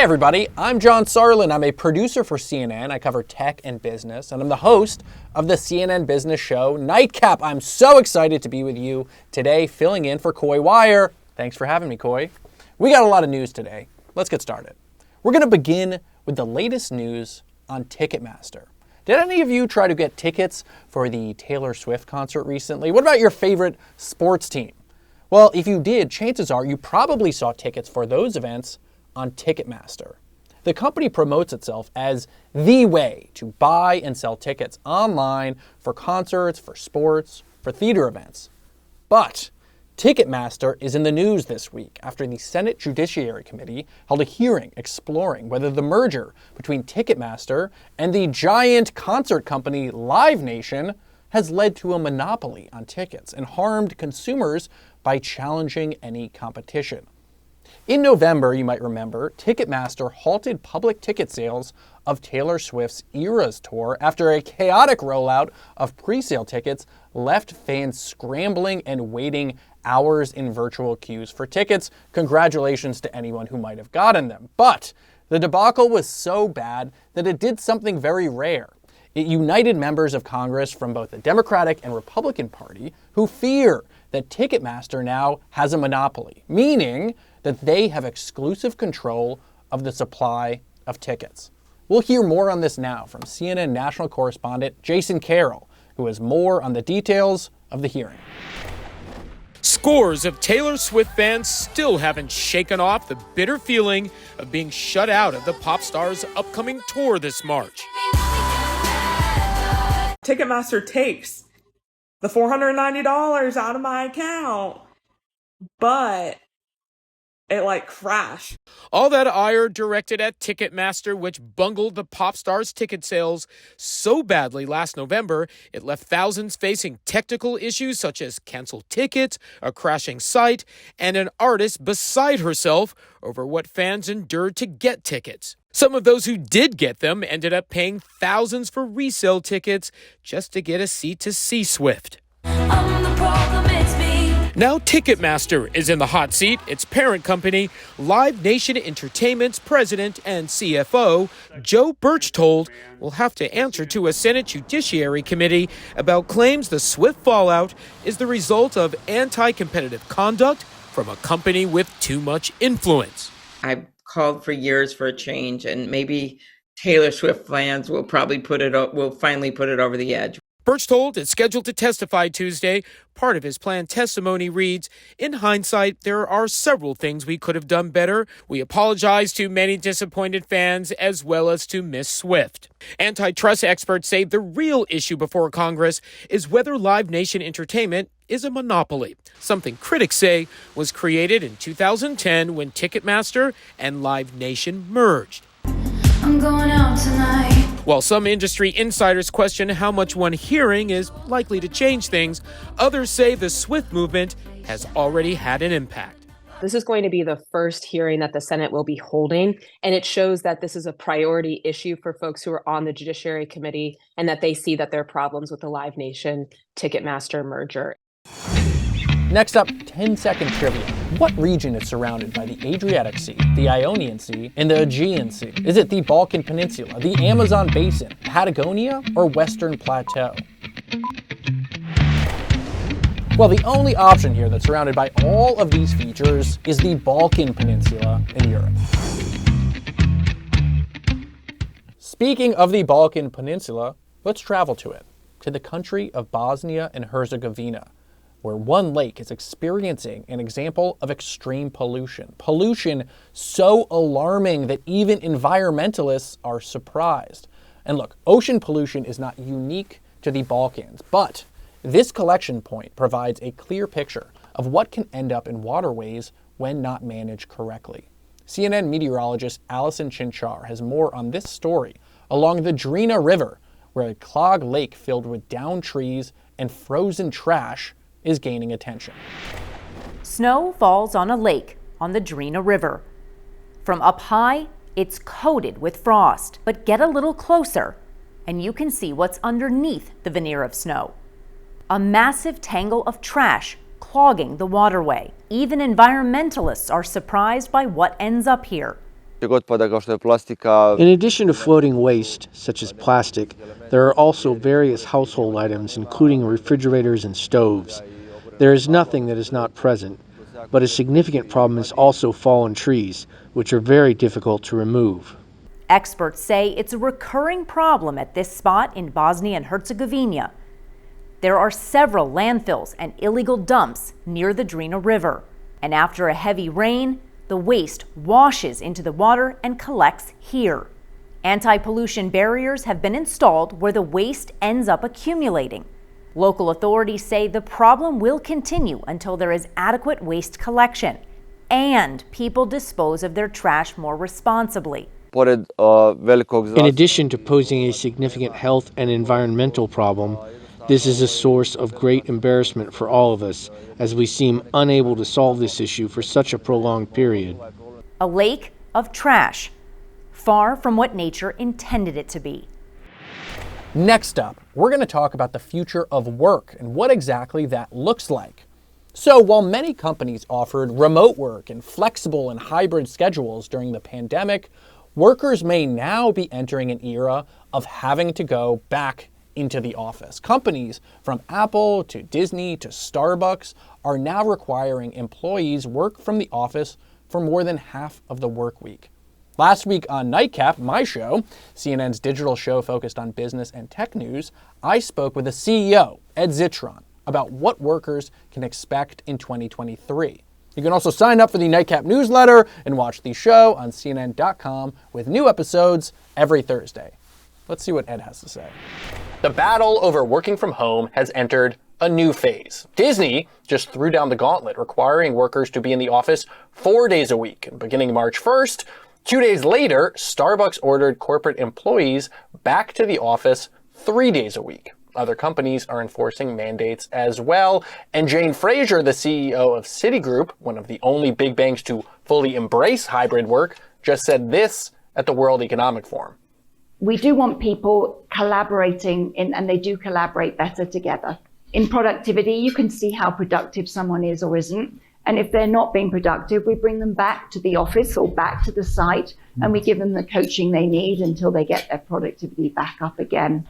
everybody, I'm John Sarlin. I'm a producer for CNN. I cover tech and business, and I'm the host of the CNN Business Show Nightcap. I'm so excited to be with you today, filling in for Coy Wire. Thanks for having me, Coy. We got a lot of news today. Let's get started. We're going to begin with the latest news on Ticketmaster. Did any of you try to get tickets for the Taylor Swift concert recently? What about your favorite sports team? Well, if you did, chances are you probably saw tickets for those events on Ticketmaster. The company promotes itself as the way to buy and sell tickets online for concerts, for sports, for theater events. But Ticketmaster is in the news this week after the Senate Judiciary Committee held a hearing exploring whether the merger between Ticketmaster and the giant concert company Live Nation has led to a monopoly on tickets and harmed consumers by challenging any competition. In November, you might remember, Ticketmaster halted public ticket sales of Taylor Swift's Eras tour after a chaotic rollout of pre-sale tickets left fans scrambling and waiting hours in virtual queues for tickets. Congratulations to anyone who might have gotten them. But the debacle was so bad that it did something very rare. It united members of Congress from both the Democratic and Republican Party who fear that Ticketmaster now has a monopoly, meaning that they have exclusive control of the supply of tickets. We'll hear more on this now from CNN national correspondent Jason Carroll, who has more on the details of the hearing. Scores of Taylor Swift fans still haven't shaken off the bitter feeling of being shut out of the pop star's upcoming tour this March. Ticketmaster takes the $490 out of my account, but it crashed. All that ire directed at Ticketmaster, which bungled the pop star's ticket sales so badly last November, it left thousands facing technical issues such as canceled tickets, a crashing site, and an artist beside herself over what fans endured to get tickets. Some of those who did get them ended up paying thousands for resale tickets just to get a seat to see Swift. Now Ticketmaster is in the hot seat. Its parent company, Live Nation Entertainment's president and CFO, Joe Berchtold, will have to answer to a Senate Judiciary Committee about claims the Swift fallout is the result of anti-competitive conduct from a company with too much influence. I've called for years for a change, and maybe Taylor Swift fans will finally put it over the edge. Berchtold is scheduled to testify Tuesday. Part of his planned testimony reads, "In hindsight, there are several things we could have done better. We apologize to many disappointed fans as well as to Miss Swift." Antitrust experts say the real issue before Congress is whether Live Nation Entertainment is a monopoly, something critics say was created in 2010 when Ticketmaster and Live Nation merged. I'm going out tonight. While some industry insiders question how much one hearing is likely to change things, others say the Swift movement has already had an impact. This is going to be the first hearing that the Senate will be holding, and it shows that this is a priority issue for folks who are on the Judiciary Committee and that they see that there are problems with the Live Nation Ticketmaster merger. Next up, 10-second trivia. What region is surrounded by the Adriatic Sea, the Ionian Sea, and the Aegean Sea? Is it the Balkan Peninsula, the Amazon Basin, Patagonia, or Western Plateau? Well, the only option here that's surrounded by all of these features is the Balkan Peninsula in Europe. Speaking of the Balkan Peninsula, let's travel to it, to the country of Bosnia and Herzegovina, where one lake is experiencing an example of extreme pollution. Pollution so alarming that even environmentalists are surprised. And look, ocean pollution is not unique to the Balkans, but this collection point provides a clear picture of what can end up in waterways when not managed correctly. CNN meteorologist Allison Chinchar has more on this story along the Drina River, where a clogged lake filled with downed trees and frozen trash is gaining attention. Snow falls on a lake on the Drina River. From up high, it's coated with frost, but get a little closer and you can see what's underneath the veneer of snow. A massive tangle of trash clogging the waterway. Even environmentalists are surprised by what ends up here. In addition to floating waste, such as plastic, there are also various household items, including refrigerators and stoves. There is nothing that is not present, but a significant problem is also fallen trees, which are very difficult to remove. Experts say it's a recurring problem at this spot in Bosnia and Herzegovina. There are several landfills and illegal dumps near the Drina River. And after a heavy rain, the waste washes into the water and collects here. Anti-pollution barriers have been installed where the waste ends up accumulating. Local authorities say the problem will continue until there is adequate waste collection and people dispose of their trash more responsibly. In addition to posing a significant health and environmental problem, this is a source of great embarrassment for all of us, as we seem unable to solve this issue for such a prolonged period. A lake of trash, far from what nature intended it to be. Next up, we're going to talk about the future of work and what exactly that looks like. So while many companies offered remote work and flexible and hybrid schedules during the pandemic, workers may now be entering an era of having to go back into the office. Companies from Apple to Disney to Starbucks are now requiring employees work from the office for more than half of the work week. Last week on Nightcap, my show, CNN's digital show focused on business and tech news, I spoke with the CEO, Ed Zitron, about what workers can expect in 2023. You can also sign up for the Nightcap newsletter and watch the show on CNN.com with new episodes every Thursday. Let's see what Ed has to say. The battle over working from home has entered a new phase. Disney just threw down the gauntlet, requiring workers to be in the office 4 days a week. Beginning March 1st, 2 days later, Starbucks ordered corporate employees back to the office 3 days a week. Other companies are enforcing mandates as well. And Jane Fraser, the CEO of Citigroup, one of the only big banks to fully embrace hybrid work, just said this at the World Economic Forum. We do want people collaborating and they do collaborate better together. In productivity, you can see how productive someone is or isn't. And if they're not being productive, we bring them back to the office or back to the site, and we give them the coaching they need until they get their productivity back up again.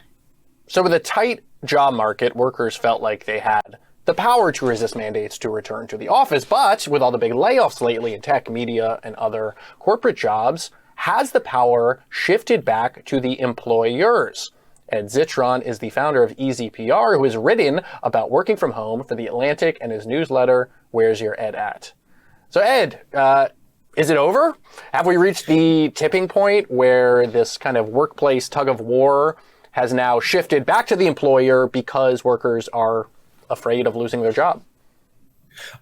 So with a tight job market, workers felt like they had the power to resist mandates to return to the office. But with all the big layoffs lately in tech, media, and other corporate jobs, has the power shifted back to the employers? Ed Zitron is the founder of Easy PR, who has written about working from home for The Atlantic and his newsletter, Where's Your Ed At? So Ed, is it over? Have we reached the tipping point where this kind of workplace tug of war has now shifted back to the employer because workers are afraid of losing their job?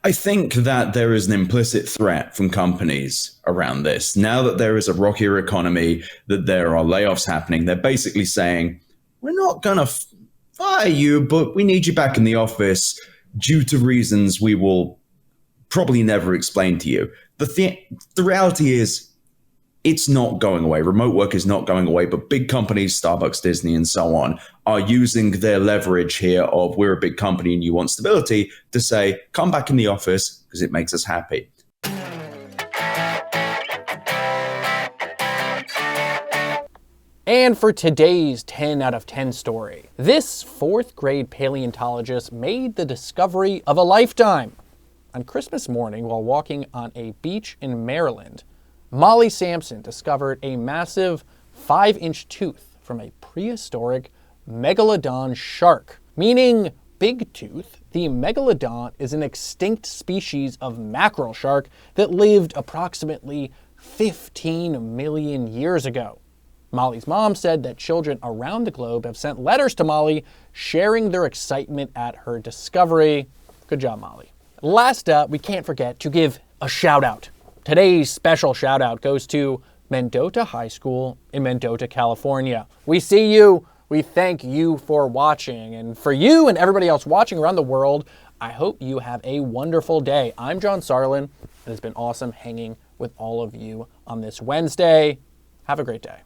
I think that there is an implicit threat from companies around this. Now that there is a rockier economy, that there are layoffs happening, they're basically saying, we're not going to fire you, but we need you back in the office due to reasons we will probably never explain to you. The reality is, it's not going away. Remote work is not going away, but big companies, Starbucks, Disney, and so on, are using their leverage here of we're a big company and you want stability to say, come back in the office because it makes us happy. And for today's 10 out of 10 story, this fourth grade paleontologist made the discovery of a lifetime. On Christmas morning, while walking on a beach in Maryland, Molly Sampson discovered a massive 5-inch tooth from a prehistoric megalodon shark, meaning big tooth. The megalodon is an extinct species of mackerel shark that lived approximately 15 million years ago. Molly's mom said that children around the globe have sent letters to Molly sharing their excitement at her discovery. Good job, Molly. Last up, we can't forget to give a shout out. Today's special shout out goes to Mendota High School in Mendota, California. We see you. We thank you for watching. And for you and everybody else watching around the world, I hope you have a wonderful day. I'm John Sarlin. It has been awesome hanging with all of you on this Wednesday. Have a great day.